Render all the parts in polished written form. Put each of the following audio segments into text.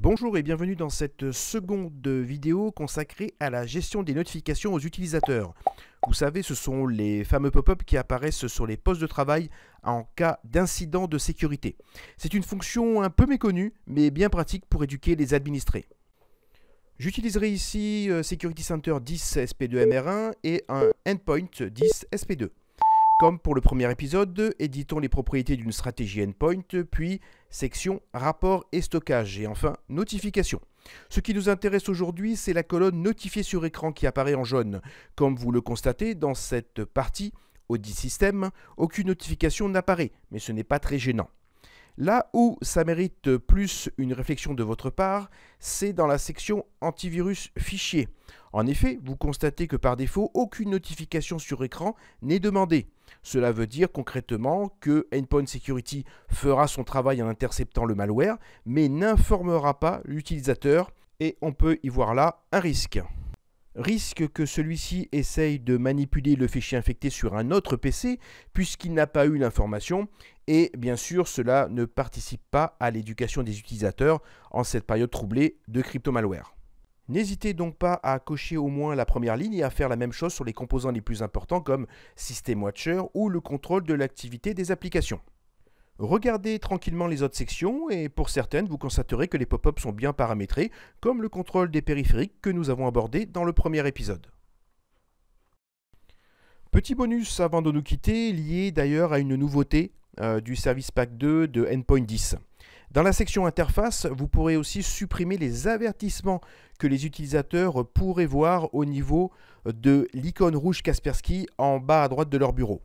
Bonjour et bienvenue dans cette seconde vidéo consacrée à la gestion des notifications aux utilisateurs. Vous savez, ce sont les fameux pop-up qui apparaissent sur les postes de travail en cas d'incident de sécurité. C'est une fonction un peu méconnue, mais bien pratique pour éduquer les administrés. J'utiliserai ici Security Center 10 SP2MR1 et un Endpoint 10 SP2. Comme pour le premier épisode, éditons les propriétés d'une stratégie endpoint, puis section rapport et stockage, et enfin notification. Ce qui nous intéresse aujourd'hui, c'est la colonne notifiée sur écran qui apparaît en jaune. Comme vous le constatez, dans cette partie Audit System, aucune notification n'apparaît, mais ce n'est pas très gênant. Là où ça mérite plus une réflexion de votre part, c'est dans la section antivirus fichier. En effet, vous constatez que par défaut, aucune notification sur écran n'est demandée. Cela veut dire concrètement que Endpoint Security fera son travail en interceptant le malware, mais n'informera pas l'utilisateur et on peut y voir là un risque. Risque que celui-ci essaye de manipuler le fichier infecté sur un autre PC puisqu'il n'a pas eu l'information et bien sûr cela ne participe pas à l'éducation des utilisateurs en cette période troublée de crypto-malware. N'hésitez donc pas à cocher au moins la première ligne et à faire la même chose sur les composants les plus importants comme System Watcher ou le contrôle de l'activité des applications. Regardez tranquillement les autres sections et pour certaines, vous constaterez que les pop-ups sont bien paramétrés, comme le contrôle des périphériques que nous avons abordé dans le premier épisode. Petit bonus avant de nous quitter, lié d'ailleurs à une nouveauté du Service Pack 2 de Endpoint 10. Dans la section interface, vous pourrez aussi supprimer les avertissements que les utilisateurs pourraient voir au niveau de l'icône rouge Kaspersky en bas à droite de leur bureau.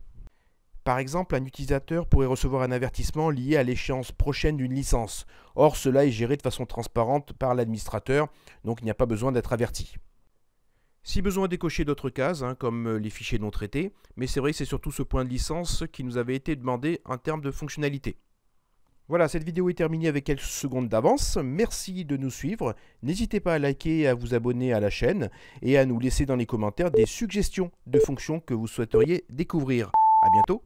Par exemple, un utilisateur pourrait recevoir un avertissement lié à l'échéance prochaine d'une licence. Or, cela est géré de façon transparente par l'administrateur, donc il n'y a pas besoin d'être averti. Si besoin d'écocher d'autres cases, comme les fichiers non traités, mais c'est vrai que c'est surtout ce point de licence qui nous avait été demandé en termes de fonctionnalité. Voilà, cette vidéo est terminée avec quelques secondes d'avance. Merci de nous suivre. N'hésitez pas à liker et à vous abonner à la chaîne et à nous laisser dans les commentaires des suggestions de fonctions que vous souhaiteriez découvrir. À bientôt.